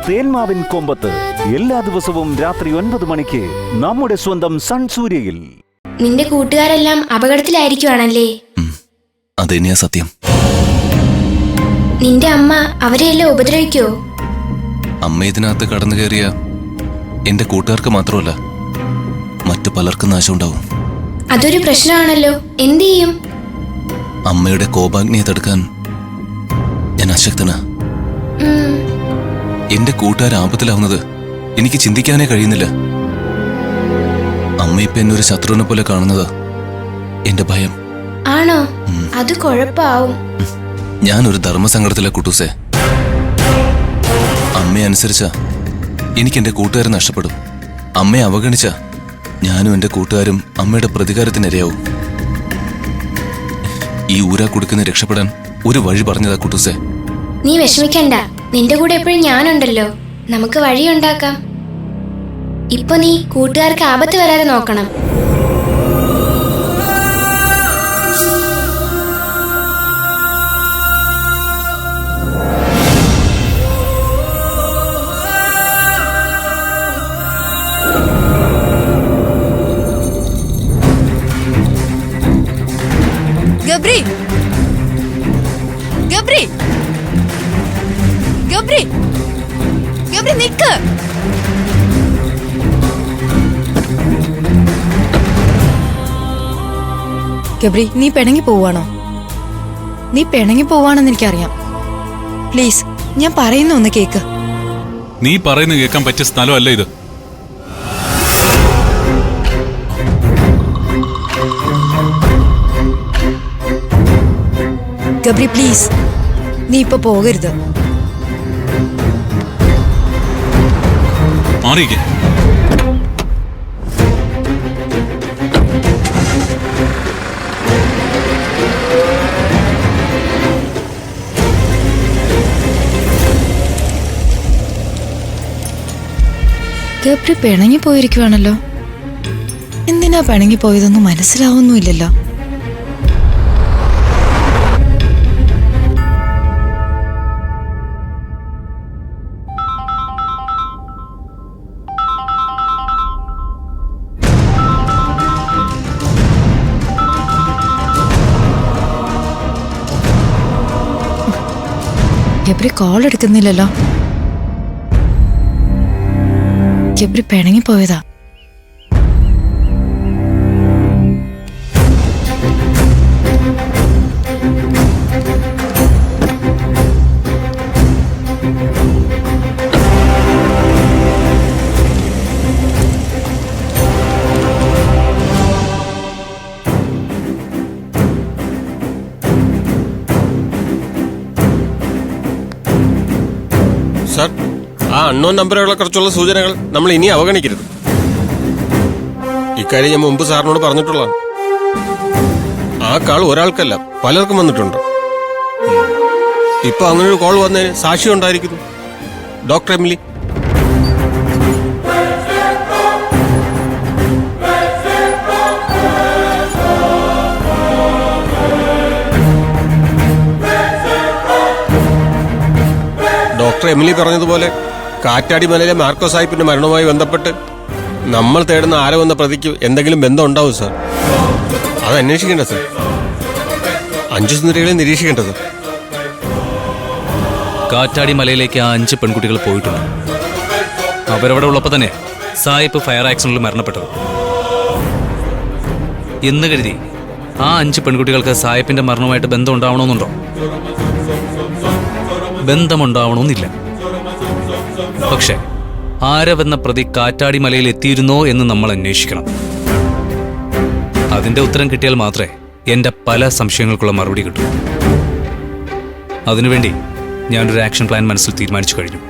തേന്മാവിൻ കൊമ്പത്ത് എല്ലാ ദിവസവും രാത്രി 9 മണിക്ക് നമ്മുടെ സ്വന്തം സൺ സൂര്യയിൽ. നിന്റെ കൂട്ടുകാരെല്ലാം അപകടത്തിലായിരിക്കുവാണല്ലേ? അതെന്നെയാ സത്യം. നിന്റെ അമ്മ അവരെയെല്ലാം ഉപദ്രവിക്കോ? അമ്മ ഇതിനകത്ത് കടന്നു കയറിയ എന്റെ കൂട്ടുകാർക്ക് മാത്രമല്ല, മറ്റു പലർക്കും നാശമുണ്ടാവും. അതൊരു പ്രശ്നമാണല്ലോ. എന്ത് ചെയ്യും? അമ്മയുടെ കോപാഗ്നിയെ തടുക്കാൻ ഞാൻ അശക്തനാ. എന്റെ കൂട്ടുകാർ ആപത്തിലാവുന്നത് എനിക്ക് ചിന്തിക്കാനേ കഴിയുന്നില്ല. അമ്മ ഇപ്പൊ എന്നൊരു ശത്രുവിനെ പോലെ കാണുന്നതാ എന്റെ ഭയം. ആണോ? അത് കുഴപ്പാവും. ഞാനൊരു ധർമ്മസങ്കടത്തിലെ കുട്ടൂസേ. അമ്മയെ അനുസരിച്ച എനിക്ക് എന്റെ കൂട്ടുകാരെ നഷ്ടപ്പെടും. അമ്മയെ അവഗണിച്ച ഞാനും എന്റെ കൂട്ടുകാരും അമ്മയുടെ പ്രതികാരത്തിനിരയാവും. ഈ ഊരാ കൊടുക്കുന്ന രക്ഷപ്പെടാൻ ഒരു വഴി പറഞ്ഞതാ കുട്ടൂസേ. നീ വിഷമിക്കണ്ട, നിന്റെ കൂടെ എപ്പോഴും ഞാനുണ്ടല്ലോ. നമുക്ക് വഴിയുണ്ടാക്കാം. ഇപ്പൊ നീ കൂട്ടുകാർക്ക് ആപത്ത് വരാതെ നോക്കണം. ഗബ്രി, ഗബ്രി, ഗബ്രി, ഗബ്രി നിക്ക്. ഗബ്രി, നീ പിണങ്ങി പോവാണോ? നീ പിണങ്ങി പോവാണെന്ന് എനിക്കറിയാം. പ്ലീസ്, ഞാൻ പറയുന്ന ഒന്ന് കേക്ക്. നീ പറയുന്ന കേൾക്കാൻ പറ്റിയ സ്ഥലമല്ല ഇത്. ഗബ്രി പ്ലീസ്, നീ ഇപ്പൊ പോകരുത്. മാറിയിക്കേ. ഗബ്രി പിണങ്ങി പോയിരിക്കുവാണല്ലോ. എന്തിനാ പിണങ്ങി പോയതൊന്നും മനസ്സിലാവുന്നുമില്ലല്ലോ. ഗബ്രി കോൾ എടുക്കുന്നില്ലല്ലോ. ഗബ്രി പിണങ്ങി പോയതാ. സാർ, ആ അൺനോൺ നമ്പറുകളെ കുറിച്ചുള്ള സൂചനകൾ നമ്മൾ ഇനി അവഗണിക്കരുത്. ഇക്കാര്യം ഞാൻ മുമ്പ് സാറിനോട് പറഞ്ഞിട്ടുള്ളതാണ്. ആ കാൾ ഒരാൾക്കല്ല, പലർക്കും വന്നിട്ടുണ്ട്. ഇപ്പൊ അങ്ങനെ ഒരു കോൾ വന്നതിന് സാക്ഷി ഉണ്ടായിരിക്കുന്നു, ഡോക്ടർ എമിലി. ഡോക്ടർ എമിലി പറഞ്ഞതുപോലെ കാറ്റാടി മലയിലെ മാർക്കോ സാഹിബിന്റെ മരണവുമായി ബന്ധപ്പെട്ട് നമ്മൾ തേടുന്ന ആരോ എന്ന പ്രതിക്ക് എന്തെങ്കിലും ബന്ധം ഉണ്ടാവും സാർ. അത് അന്വേഷിക്കേണ്ട സാർ. 5 സുന്ദരികളെ നിരീക്ഷിക്കേണ്ടത്. കാറ്റാടി മലയിലേക്ക് ആ 5 പെൺകുട്ടികൾ പോയിട്ടുണ്ട്. അവരവിടെ ഉള്ളപ്പോൾ തന്നെ സായിപ്പ് ഫയർ ആക്സിഡന്റിൽ മരണപ്പെട്ടത്. എന്ന് കരുതി ആ 5 പെൺകുട്ടികൾക്ക് സായിപ്പിന്റെ മരണവുമായിട്ട് ബന്ധം ഉണ്ടാവണമെന്നുണ്ടോ? ബന്ധമുണ്ടാവണമെന്നില്ല. പക്ഷെ ആരവെന്ന പ്രതി കാറ്റാടി മലയിൽ എത്തിയിരുന്നോ എന്ന് നമ്മൾ അന്വേഷിക്കണം. അതിന്റെ ഉത്തരം കിട്ടിയാൽ മാത്രമേ എന്റെ പല സംശയങ്ങൾക്കുള്ള മറുപടി കിട്ടൂ. അതിനുവേണ്ടി ഞാനൊരു ആക്ഷൻ പ്ലാൻ മനസ്സിൽ തീരുമാനിച്ചു കഴിഞ്ഞു.